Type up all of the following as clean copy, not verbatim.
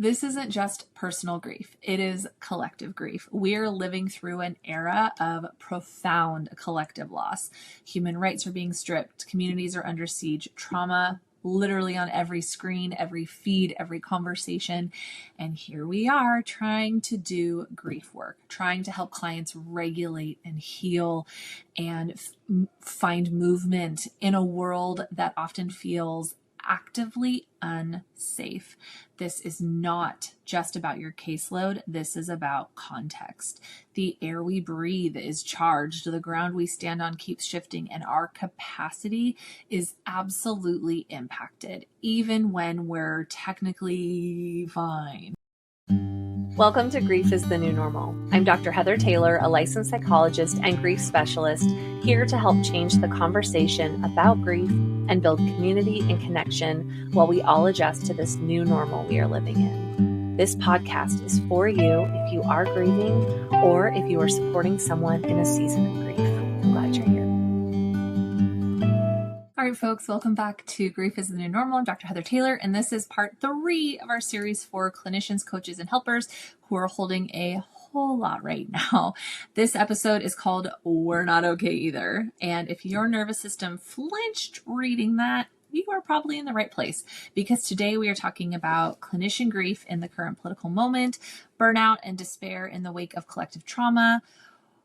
This isn't just personal grief, it is collective grief. We're living through an era of profound collective loss. Human rights are being stripped, communities are under siege, trauma literally on every screen, every feed, every conversation. And here we are trying to do grief work, trying to help clients regulate and heal and find movement in a world that often feels actively unsafe. This is not just about your caseload. This is about context. The air we breathe is charged. The ground we stand on keeps shifting, and our capacity is absolutely impacted, even when we're technically fine. Welcome to Grief is the New Normal. I'm Dr. Heather Taylor, a licensed psychologist and grief specialist, here to help change the conversation about grief and build community and connection while we all adjust to this new normal we are living in. This podcast is for you if you are grieving or if you are supporting someone in a season of grief. I'm glad you're here. All right, folks, welcome back to Grief is the New Normal. I'm Dr. Heather Taylor, and this is part 3 of our series for clinicians, coaches, and helpers who are holding a whole lot right now. This episode is called We're Not Okay Either. And if your nervous system flinched reading that, you are probably in the right place, because today we are talking about clinician grief in the current political moment, burnout and despair in the wake of collective trauma,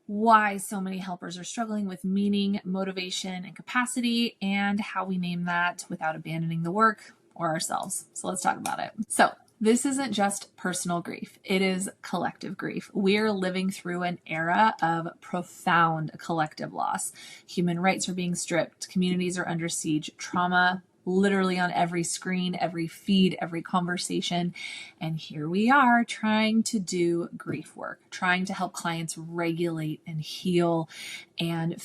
why so many helpers are struggling with meaning, motivation, and capacity, and how we name that without abandoning the work or ourselves. So let's talk about it. So this isn't just personal grief. It is collective grief. We're living through an era of profound collective loss. Human rights are being stripped. Communities are under siege. Trauma literally on every screen, every feed, every conversation. And here we are trying to do grief work, trying to help clients regulate and heal and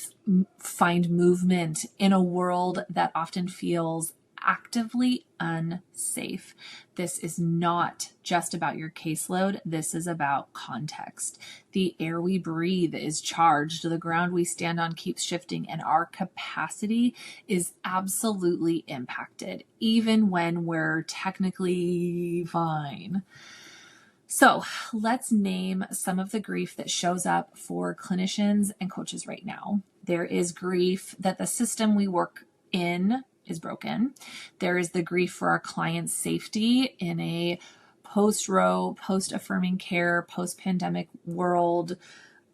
find movement in a world that often feels actively unsafe. This is not just about your caseload. This is about context. The air we breathe is charged. The ground we stand on keeps shifting, and our capacity is absolutely impacted, even when we're technically fine. So let's name some of the grief that shows up for clinicians and coaches right now. There is grief that the system we work in is broken. There is the grief for our clients' safety in a post-Roe, post-affirming care, post-pandemic world,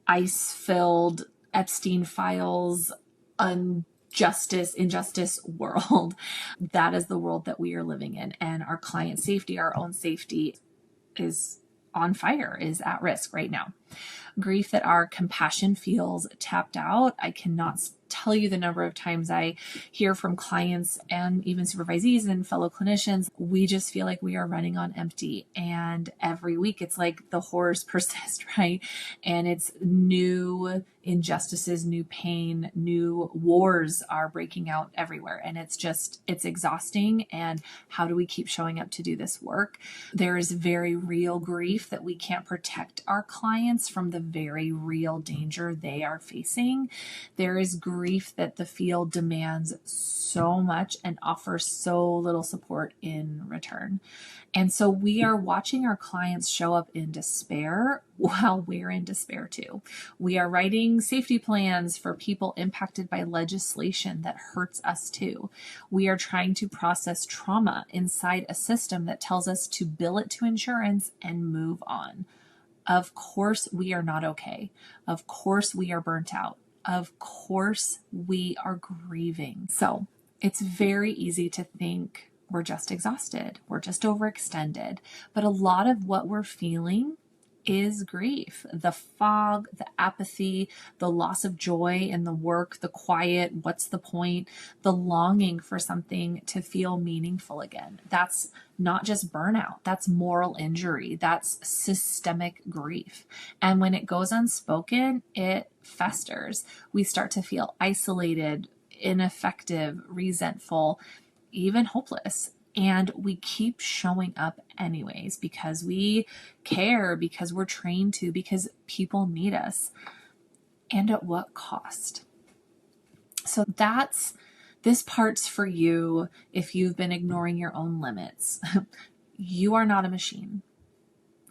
ICE-filled Epstein files, injustice world. That is the world that we are living in. And our client safety, our own safety is on fire, is at risk right now. Grief that our compassion feels tapped out. I cannot tell you the number of times I hear from clients and even supervisees and fellow clinicians, we just feel like we are running on empty. And every week it's like the horrors persist, right? And it's new injustices, new pain, new wars are breaking out everywhere. And it's exhausting. And how do we keep showing up to do this work? There is very real grief that we can't protect our clients from the very real danger they are facing. There is grief that the field demands so much and offers so little support in return. And so we are watching our clients show up in despair while we're in despair too. We are writing safety plans for people impacted by legislation that hurts us too. We are trying to process trauma inside a system that tells us to bill it to insurance and move on. Of course, we are not okay. Of course, we are burnt out. Of course, we are grieving. So it's very easy to think we're just exhausted. We're just overextended. But a lot of what we're feeling is grief. The fog, the apathy, the loss of joy in the work, the quiet, what's the point, the longing for something to feel meaningful again. That's not just burnout. That's moral injury. That's systemic grief. And when it goes unspoken, it festers. We start to feel isolated, ineffective, resentful, even hopeless. And we keep showing up anyways because we care, because we're trained to, because people need us. And at what cost? So this part's for you if you've been ignoring your own limits. You are not a machine.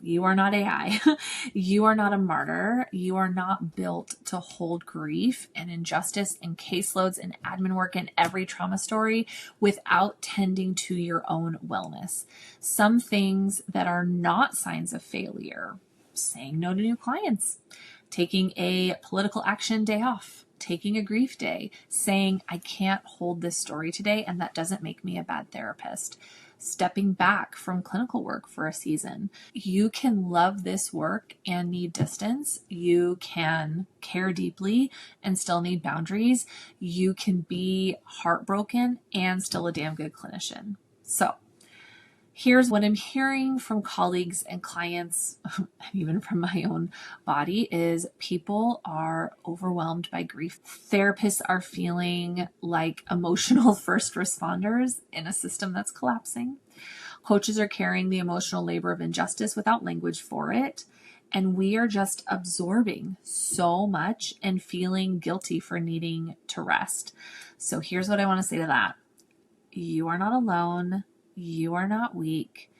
You are not AI. You are not a martyr. You are not built to hold grief and injustice and caseloads and admin work and every trauma story without tending to your own wellness. Some things that are not signs of failure: saying no to new clients, taking a political action day off, taking a grief day, saying, I can't hold this story today, and that doesn't make me a bad therapist. Stepping back from clinical work for a season. You can love this work and need distance. You can care deeply and still need boundaries. You can be heartbroken and still a damn good clinician. So here's what I'm hearing from colleagues and clients, and even from my own body, is people are overwhelmed by grief. Therapists are feeling like emotional first responders in a system that's collapsing. Coaches are carrying the emotional labor of injustice without language for it. And we are just absorbing so much and feeling guilty for needing to rest. So here's what I want to say to that. You are not alone. You are not weak,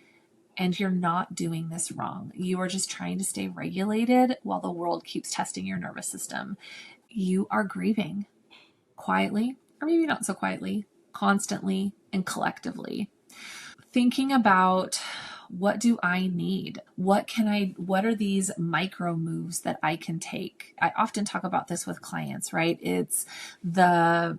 and you're not doing this wrong. You are just trying to stay regulated while the world keeps testing your nervous system. You are grieving quietly, or maybe not so quietly, constantly and collectively. Thinking about, what do I need? What are these micro moves that I can take? I often talk about this with clients, right? It's the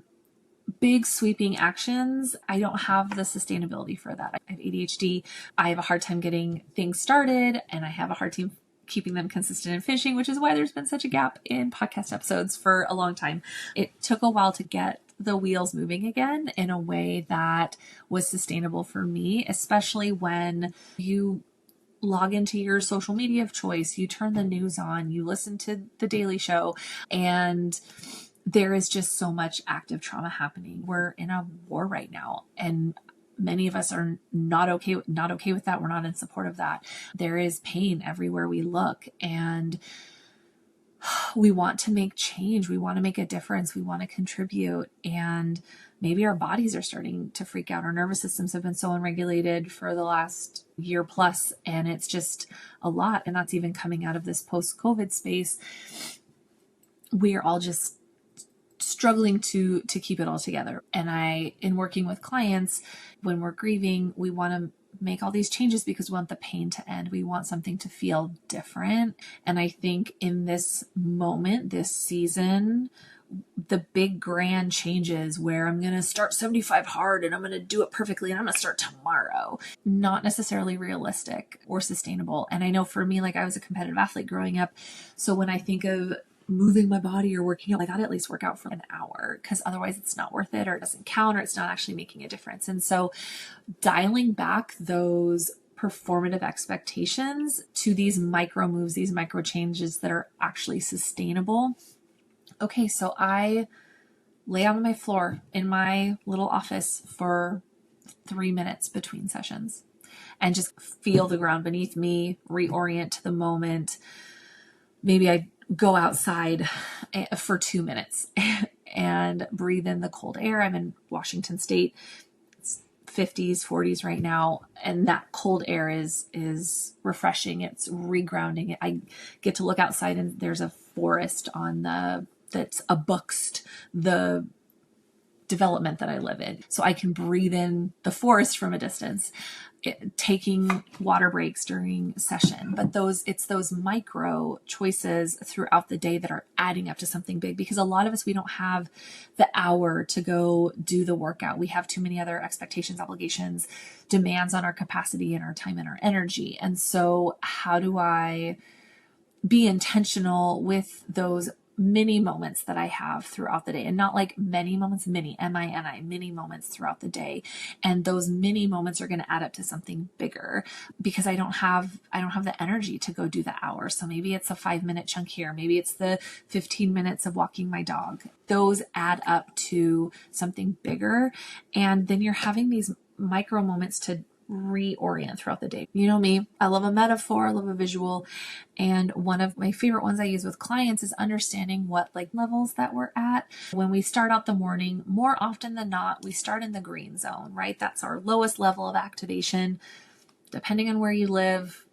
big sweeping actions. I don't have the sustainability for that. I have ADHD. I have a hard time getting things started, and I have a hard time keeping them consistent and finishing, which is why there's been such a gap in podcast episodes for a long time. It took a while to get the wheels moving again in a way that was sustainable for me, especially when you log into your social media of choice, you turn the news on, you listen to the Daily Show, and there is just so much active trauma happening. We're in a war right now, and many of us are not okay with that. We're not in support of that. There is pain everywhere we look, and we want to make change. We want to make a difference. We want to contribute, and maybe our bodies are starting to freak out. Our nervous systems have been so unregulated for the last year plus, and it's just a lot. And that's even coming out of this post-COVID space. We are all just struggling to keep it all together. And in working with clients, when we're grieving, we want to make all these changes because we want the pain to end. We want something to feel different. And I think in this moment, this season, the big grand changes where I'm going to start 75 hard and I'm going to do it perfectly and I'm going to start tomorrow, not necessarily realistic or sustainable. And I know for me, like, I was a competitive athlete growing up. So when I think of moving my body or working out, I got to at least work out for an hour, because otherwise it's not worth it, or it doesn't count, or it's not actually making a difference. And so dialing back those performative expectations to these micro moves, these micro changes that are actually sustainable. Okay, so I lay out on my floor in my little office for 3 minutes between sessions and just feel the ground beneath me, reorient to the moment. Maybe I go outside for 2 minutes and breathe in the cold air. I'm in Washington State. It's 50s, 40s right now. And that cold air is refreshing. It's regrounding. I get to look outside and there's a forest that's amongst the development that I live in. So I can breathe in the forest from a distance, taking water breaks during session. But it's those micro choices throughout the day that are adding up to something big, because a lot of us, we don't have the hour to go do the workout. We have too many other expectations, obligations, demands on our capacity and our time and our energy. And so how do I be intentional with those mini moments that I have throughout the day, and not like many moments, mini, M-I-N-I, mini moments throughout the day. And those mini moments are going to add up to something bigger, because I don't have the energy to go do the hour. So maybe it's a 5-minute chunk here. Maybe it's the 15 minutes of walking my dog. Those add up to something bigger. And then you're having these micro moments to reorient throughout the day. You know me, I love a metaphor, I love a visual. And one of my favorite ones I use with clients is understanding what levels that we're at. When we start out the morning, more often than not, we start in the green zone, right? That's our lowest level of activation. Depending on where you live,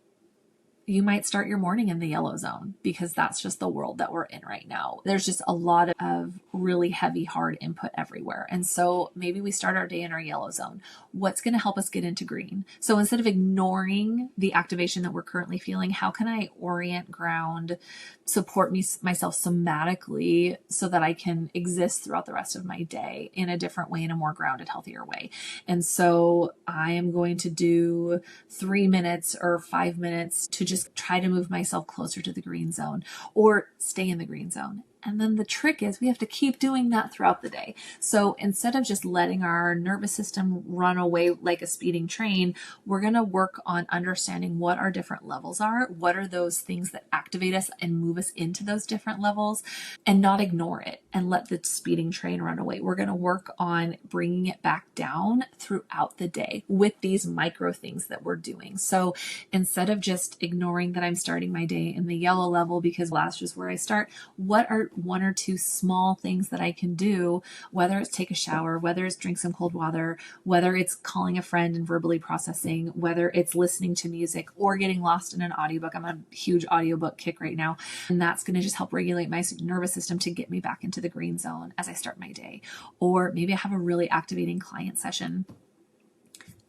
you might start your morning in the yellow zone because that's just the world that we're in right now. There's just a lot of really heavy, hard input everywhere. And so maybe we start our day in our yellow zone. What's going to help us get into green? So instead of ignoring the activation that we're currently feeling, how can I orient, ground, support myself somatically so that I can exist throughout the rest of my day in a different way, in a more grounded, healthier way? And so I am going to do 3 minutes or 5 minutes to just try to move myself closer to the green zone or stay in the green zone. And then the trick is we have to keep doing that throughout the day. So instead of just letting our nervous system run away like a speeding train, we're going to work on understanding what our different levels are. What are those things that activate us and move us into those different levels, and not ignore it and let the speeding train run away. We're going to work on bringing it back down throughout the day with these micro things that we're doing. So instead of just ignoring that I'm starting my day in the yellow level because that's just where I start, what are 1 or 2 small things that I can do, whether it's take a shower, whether it's drink some cold water, whether it's calling a friend and verbally processing, whether it's listening to music or getting lost in an audiobook. I'm on a huge audiobook kick right now. And that's going to just help regulate my nervous system to get me back into the green zone as I start my day. Or maybe I have a really activating client session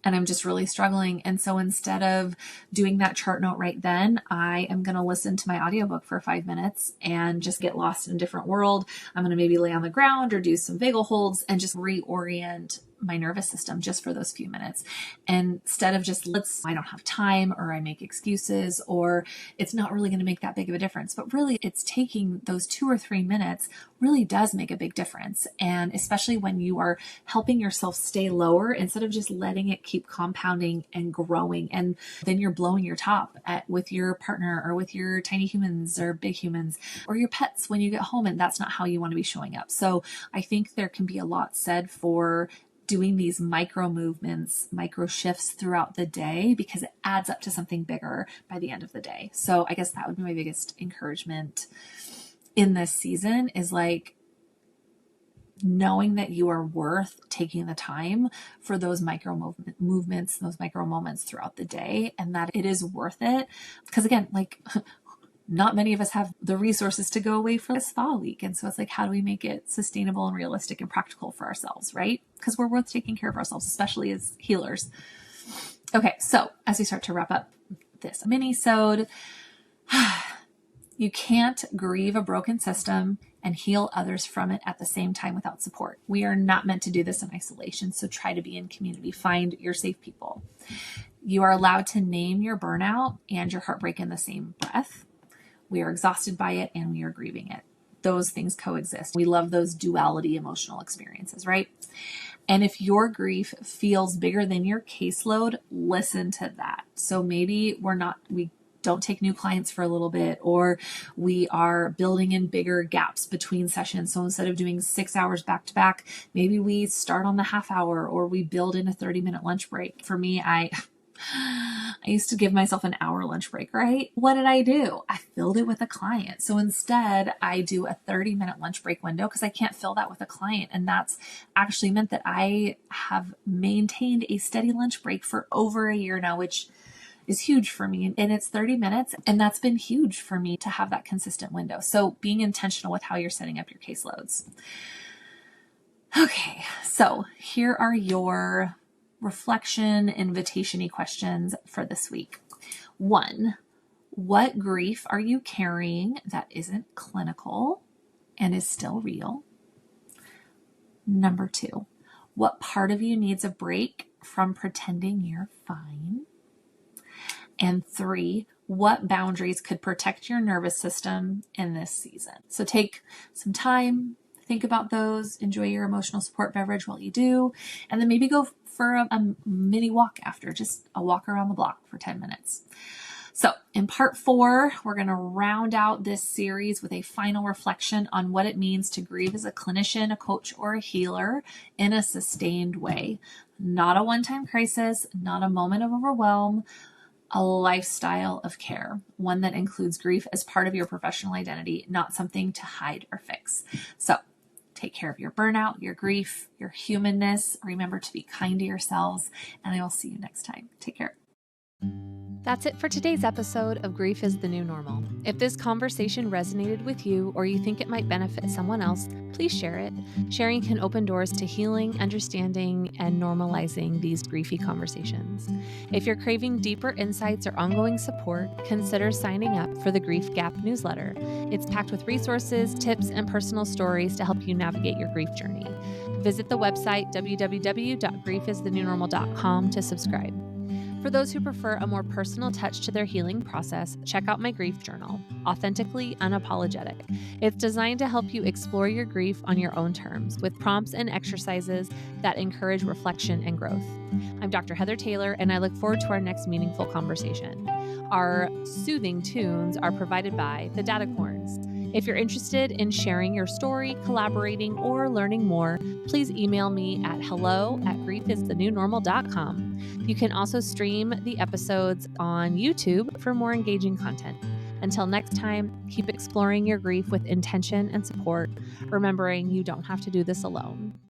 and I'm just really struggling. And so instead of doing that chart note right then, I am going to listen to my audiobook for 5 minutes and just get lost in a different world. I'm going to maybe lay on the ground or do some vagal holds and just reorient my nervous system just for those few minutes. And instead of just I don't have time, or I make excuses, or it's not really going to make that big of a difference. But really it's taking those 2 or 3 minutes really does make a big difference. And especially when you are helping yourself stay lower instead of just letting it keep compounding and growing. And then you're blowing your top with your partner or with your tiny humans or big humans or your pets when you get home. And that's not how you want to be showing up. So I think there can be a lot said for doing these micro movements, micro shifts throughout the day, because it adds up to something bigger by the end of the day. So I guess that would be my biggest encouragement in this season, is like knowing that you are worth taking the time for those micro movements, those micro moments throughout the day, and that it is worth it. Because again, like not many of us have the resources to go away for a spa week. And so it's like, how do we make it sustainable and realistic and practical for ourselves, right? Because we're worth taking care of ourselves, especially as healers. Okay, so as we start to wrap up this mini-sode, you can't grieve a broken system and heal others from it at the same time without support. We are not meant to do this in isolation, so try to be in community. Find your safe people. You are allowed to name your burnout and your heartbreak in the same breath. We are exhausted by it and we are grieving it. Those things coexist. We love those duality emotional experiences, right? And if your grief feels bigger than your caseload, listen to that. So maybe we don't take new clients for a little bit, or we are building in bigger gaps between sessions. So instead of doing 6 hours back to back, maybe we start on the half hour, or we build in a 30-minute lunch break. For me, I used to give myself an hour lunch break, right? What did I do? I filled it with a client. So instead I do a 30-minute lunch break window because I can't fill that with a client. And that's actually meant that I have maintained a steady lunch break for over a year now, which is huge for me. And it's 30 minutes. And that's been huge for me to have that consistent window. So being intentional with how you're setting up your caseloads. Okay. So here are your reflection, invitation-y questions for this week. 1, what grief are you carrying that isn't clinical and is still real? Number 2, what part of you needs a break from pretending you're fine? And 3, what boundaries could protect your nervous system in this season? So take some time, think about those, enjoy your emotional support beverage while you do, and then maybe go for a mini walk after, just a walk around the block for 10 minutes. So in part 4, we're going to round out this series with a final reflection on what it means to grieve as a clinician, a coach, or a healer in a sustained way. Not a one-time crisis, not a moment of overwhelm, a lifestyle of care, one that includes grief as part of your professional identity, not something to hide or fix. So take care of your burnout, your grief, your humanness. Remember to be kind to yourselves, and I will see you next time. Take care. That's it for today's episode of Grief is the New Normal. If this conversation resonated with you or you think it might benefit someone else, please share it. Sharing can open doors to healing, understanding, and normalizing these griefy conversations. If you're craving deeper insights or ongoing support, consider signing up for the Grief Gap newsletter. It's packed with resources, tips, and personal stories to help you navigate your grief journey. Visit the website www.griefisthenewnormal.com to subscribe. For those who prefer a more personal touch to their healing process, check out my grief journal, Authentically Unapologetic. It's designed to help you explore your grief on your own terms, with prompts and exercises that encourage reflection and growth. I'm Dr. Heather Taylor, and I look forward to our next meaningful conversation. Our soothing tunes are provided by the Datacorns. If you're interested in sharing your story, collaborating, or learning more, please email me at hello@griefisthenewnormal.com. You can also stream the episodes on YouTube for more engaging content. Until next time, keep exploring your grief with intention and support, remembering you don't have to do this alone.